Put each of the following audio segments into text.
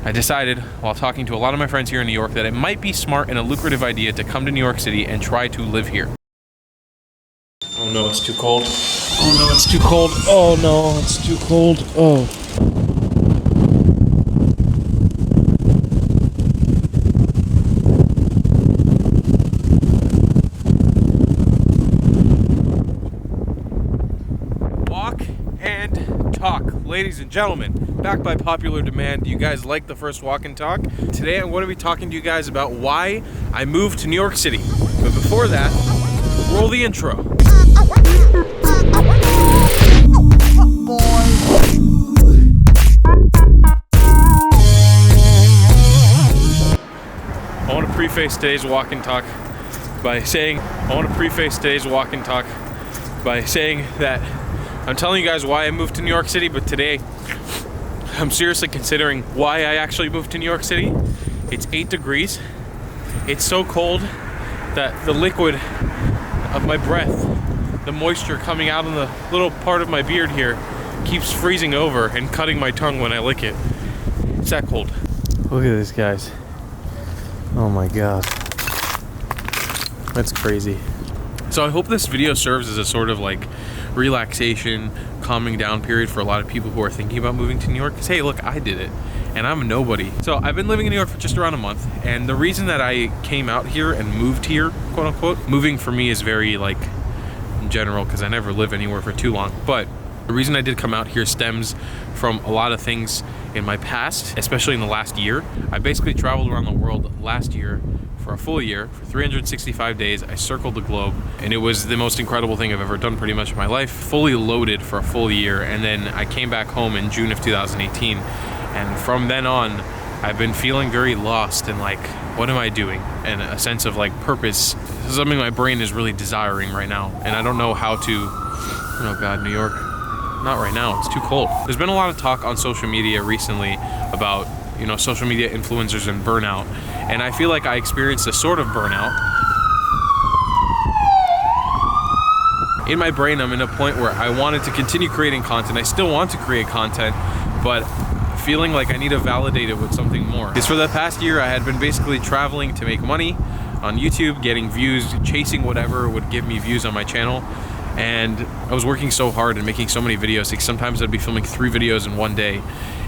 I decided, while talking to a lot of my friends here in New York, that it might be smart and a lucrative idea to come to New York City and try to live here. Oh no, it's too cold. Oh no, it's too cold. Oh no, it's too cold. Oh. Walk and talk. Ladies and gentlemen, back by popular demand. Do you guys like the first walk and talk? Today I'm going to be talking to you guys about why I moved to New York City. But before that, roll the intro. I want to preface today's walk and talk by saying that I'm telling you guys why I moved to New York City, but today I'm seriously considering why I actually moved to New York City. It's 8 degrees. It's so cold that the liquid of my breath, the moisture coming out in the little part of my beard here, keeps freezing over and cutting my tongue when I lick it. It's that cold. Look at this, guys. Oh my god. That's crazy. So I hope this video serves as a sort of like relaxation, calming down period for a lot of people who are thinking about moving to New York. Because hey, look, I did it and I'm a nobody. So I've been living in New York for just around a month, and the reason that I came out here and moved here, quote unquote, moving for me is very like general because I never live anywhere for too long, but the reason I did come out here stems from a lot of things in my past, especially in the last year. I basically traveled around the world last year for a full year, for 365 days. I circled the globe, and it was the most incredible thing I've ever done pretty much in my life, fully loaded for a full year. And then I came back home in June of 2018, and from then on I've been feeling very lost and like, what am I doing? And a sense of like purpose, something my brain is really desiring right now, and I don't know how to. Oh god, New York. Not right now, it's too cold. There's been a lot of talk on social media recently about, you know, social media influencers and burnout, and I feel like I experienced a sort of burnout. In my brain, I'm in a point where I wanted to continue creating content. I still want to create content, but feeling like I need to validate it with something more. Because for the past year, I had been basically traveling to make money on YouTube, getting views, chasing whatever would give me views on my channel. And I was working so hard and making so many videos. Like sometimes I'd be filming 3 videos in one day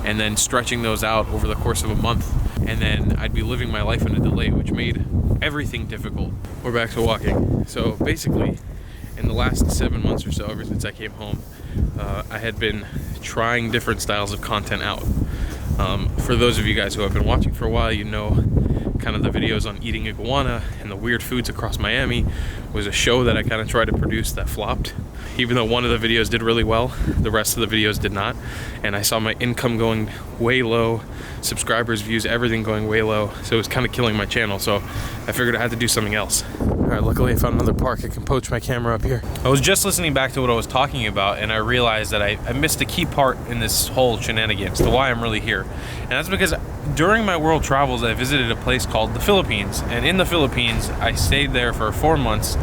and then stretching those out over the course of a month. And then I'd be living my life in a delay, which made everything difficult. We're back to walking. So basically, in the last 7 months or so, ever since I came home, I had been trying different styles of content out. For those of you guys who have been watching for a while, you know kind of the videos on eating iguana and the weird foods across Miami was a show that I kind of tried to produce that flopped. Even though one of the videos did really well, the rest of the videos did not. And I saw my income going way low, subscribers, views, everything going way low. So it was kind of killing my channel. So I figured I had to do something else. All right, luckily I found another park. I can poach my camera up here. I was just listening back to what I was talking about, and I realized that I missed a key part in this whole shenanigans, to why I'm really here. And that's because during my world travels, I visited a place called the Philippines. And in the Philippines, I stayed there for 4 months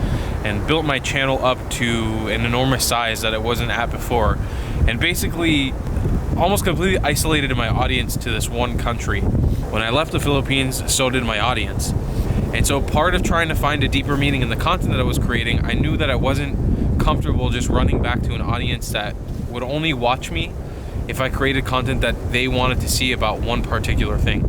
and built my channel up to an enormous size that it wasn't at before. And basically, almost completely isolated my audience to this one country. When I left the Philippines, so did my audience. And so part of trying to find a deeper meaning in the content that I was creating, I knew that I wasn't comfortable just running back to an audience that would only watch me if I created content that they wanted to see about one particular thing.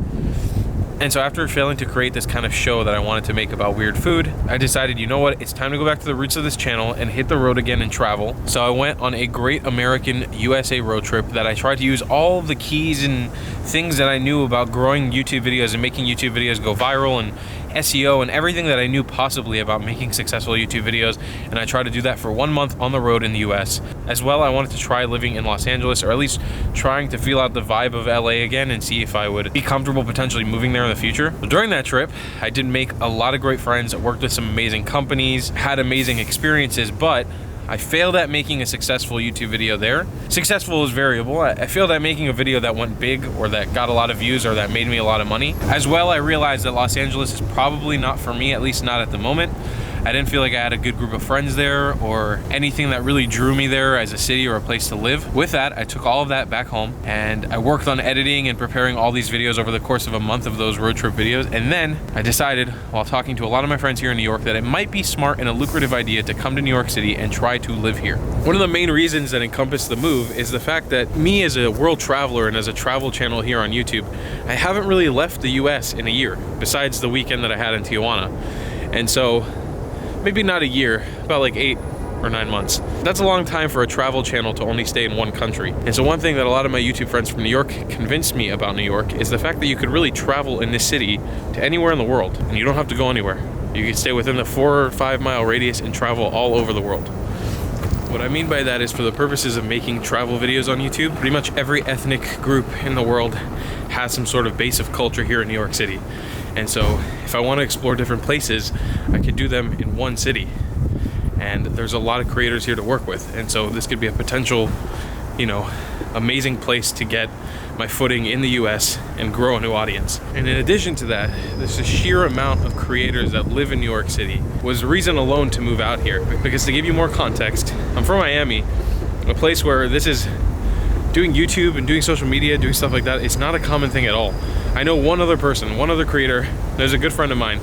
And so after failing to create this kind of show that I wanted to make about weird food, I decided, you know what, it's time to go back to the roots of this channel and hit the road again and travel. So I went on a great American USA road trip that I tried to use all of the keys and things that I knew about growing YouTube videos and making YouTube videos go viral, and SEO and everything that I knew possibly about making successful YouTube videos. And I tried to do that for 1 month on the road in the US. As well, I wanted to try living in Los Angeles, or at least trying to feel out the vibe of LA again and see if I would be comfortable potentially moving there in the future. Well, during that trip, I did make a lot of great friends, worked with some amazing companies, had amazing experiences, but I failed at making a successful YouTube video there. Successful is variable. I failed at making a video that went big, or that got a lot of views, or that made me a lot of money. As well, I realized that Los Angeles is probably not for me, at least not at the moment. I didn't feel like I had a good group of friends there or anything that really drew me there as a city or a place to live. With that, I took all of that back home and I worked on editing and preparing all these videos over the course of a month of those road trip videos. And then I decided, while talking to a lot of my friends here in New York, that it might be smart and a lucrative idea to come to New York City and try to live here. One of the main reasons that encompass the move is the fact that me as a world traveler and as a travel channel here on YouTube, I haven't really left the US in a year, besides the weekend that I had in Tijuana. And so, maybe not a year, about like 8 or 9 months. That's a long time for a travel channel to only stay in one country. And so one thing that a lot of my YouTube friends from New York convinced me about New York is the fact that you could really travel in this city to anywhere in the world, and you don't have to go anywhere. You can stay within the 4 or 5 mile radius and travel all over the world. What I mean by that is, for the purposes of making travel videos on YouTube, pretty much every ethnic group in the world has some sort of base of culture here in New York City. And so if I want to explore different places, I could do them in one city. And there's a lot of creators here to work with. And so this could be a potential, you know, amazing place to get my footing in the US and grow a new audience. And in addition to that, there's a sheer amount of creators that live in New York City was reason alone to move out here. Because to give you more context, I'm from Miami, a place where this is doing YouTube and doing social media, doing stuff like that, it's not a common thing at all. I know one other person, one other creator, there's a good friend of mine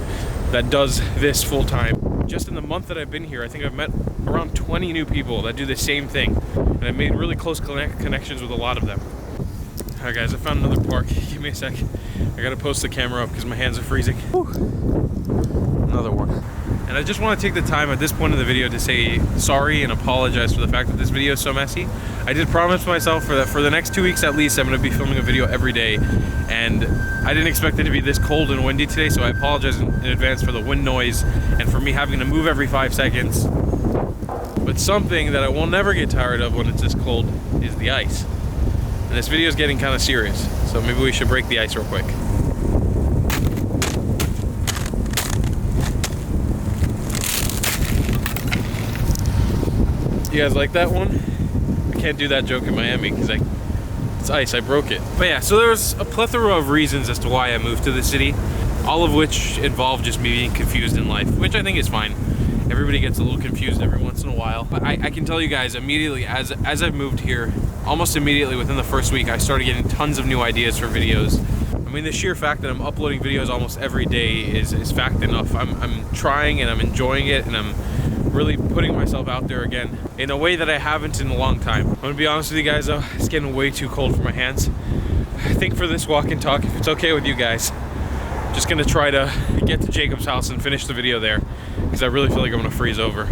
that does this full time. Just in the month that I've been here, I think I've met around 20 new people that do the same thing. And I've made really close connections with a lot of them. All right guys, I found another park. Give me a sec. I gotta post the camera up because my hands are freezing. Whew. Another one. And I just want to take the time at this point in the video to say sorry and apologize for the fact that this video is so messy. I did promise myself for the next 2 weeks at least, I'm going to be filming a video every day. And I didn't expect it to be this cold and windy today, so I apologize in advance for the wind noise and for me having to move every 5 seconds. But something that I will never get tired of when it's this cold is the ice. And this video is getting kind of serious, so maybe we should break the ice real quick. You guys like that one? I can't do that joke in Miami because it's ice, I broke it. But yeah, so there's a plethora of reasons as to why I moved to the city, all of which involve just me being confused in life, which I think is fine. Everybody gets a little confused every once in a while. But I can tell you guys immediately, as I've moved here, almost immediately within the first week, I started getting tons of new ideas for videos. I mean, the sheer fact that I'm uploading videos almost every day is fact enough. I'm trying and I'm enjoying it, and I'm really putting myself out there again in a way that I haven't in a long time. I'm gonna be honest with you guys though, it's getting way too cold for my hands. I think for this walk and talk, if it's okay with you guys, I'm just gonna try to get to Jacob's house and finish the video there, because I really feel like I'm gonna freeze over.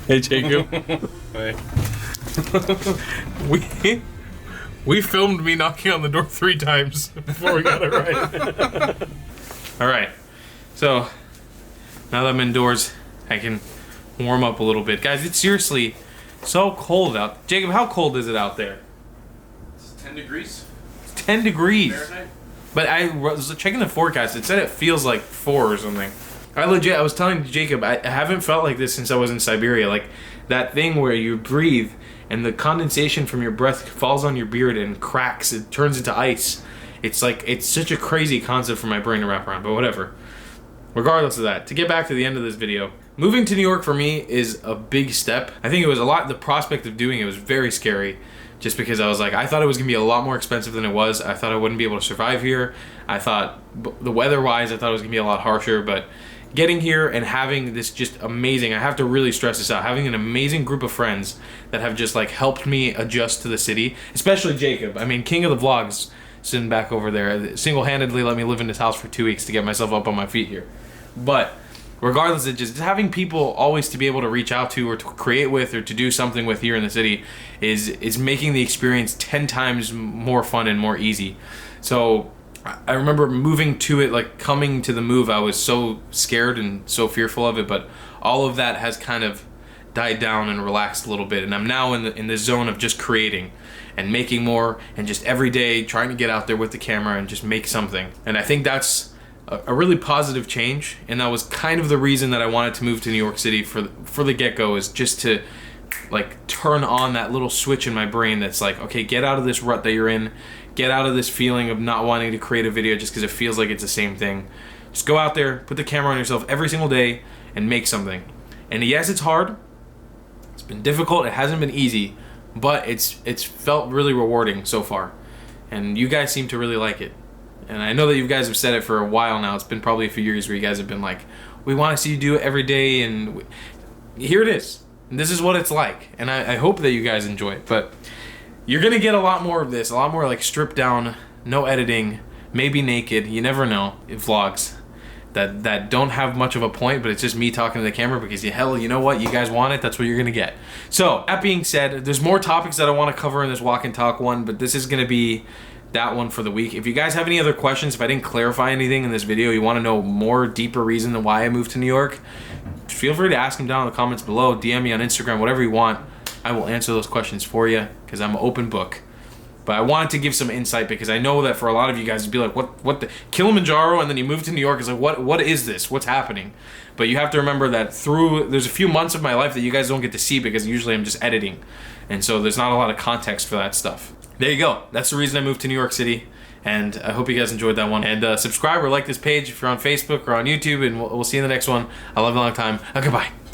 Hey Jacob. Hey. We filmed me knocking on the door 3 times before we got it right. Alright, so now that I'm indoors, I can warm up a little bit. Guys, it's seriously so cold out. Jacob, how cold is it out there? It's 10 degrees. It's 10 degrees. Fahrenheit. But I was checking the forecast, it said it feels like 4 or something. I was telling Jacob, I haven't felt like this since I was in Siberia. Like that thing where you breathe and the condensation from your breath falls on your beard and cracks, it turns into ice. It's like, it's such a crazy concept for my brain to wrap around, but whatever. Regardless of that, to get back to the end of this video, moving to New York for me is a big step. I think it was the prospect of doing it was very scary, just because I was like, I thought it was gonna be a lot more expensive than it was. I thought I wouldn't be able to survive here. I thought, the weather-wise, I thought it was gonna be a lot harsher, but getting here and having this just amazing, I have to really stress this out, having an amazing group of friends that have just like helped me adjust to the city, especially Jacob. I mean, king of the vlogs, sitting back over there, single-handedly let me live in this house for 2 weeks to get myself up on my feet here. But regardless of just having people always to be able to reach out to or to create with or to do something with here in the city is making the experience 10 times more fun and more easy. So I remember moving to it, like coming to the move, I was so scared and so fearful of it, but all of that has kind of died down and relaxed a little bit, and I'm now in the zone of just creating and making more, and just every day trying to get out there with the camera and just make something. And I think that's a really positive change, and that was kind of the reason that I wanted to move to New York City for the get-go, is just to like turn on that little switch in my brain that's like, okay, get out of this rut that you're in, get out of this feeling of not wanting to create a video just because it feels like it's the same thing. Just go out there, put the camera on yourself every single day and make something. And yes, it's hard, it's been difficult, it hasn't been easy, but it's felt really rewarding so far, and you guys seem to really like it. And I know that you guys have said it for a while now. It's been probably a few years where you guys have been like, we want to see you do it every day, and here it is. And this is what it's like, and I hope that you guys enjoy it. But you're gonna get a lot more of this, a lot more like stripped down, no editing, maybe naked, you never know, vlogs that don't have much of a point, but it's just me talking to the camera because you know what, you guys want it, that's what you're gonna get. So that being said, there's more topics that I want to cover in this walk and talk one, but this is gonna be that one for the week. If you guys have any other questions, if I didn't clarify anything in this video, you want to know more deeper reason than why I moved to New York, feel free to ask them down in the comments below, DM me on Instagram, whatever you want. I will answer those questions for you because I'm an open book. But I wanted to give some insight because I know that for a lot of you guys, it'd be like, what the Kilimanjaro, and then you move to New York, it's like, what is this? What's happening? But you have to remember that there's a few months of my life that you guys don't get to see because usually I'm just editing. And so there's not a lot of context for that stuff. There you go. That's the reason I moved to New York City. And I hope you guys enjoyed that one. And subscribe or like this page if you're on Facebook or on YouTube. And we'll see you in the next one. I love you a long time. Goodbye.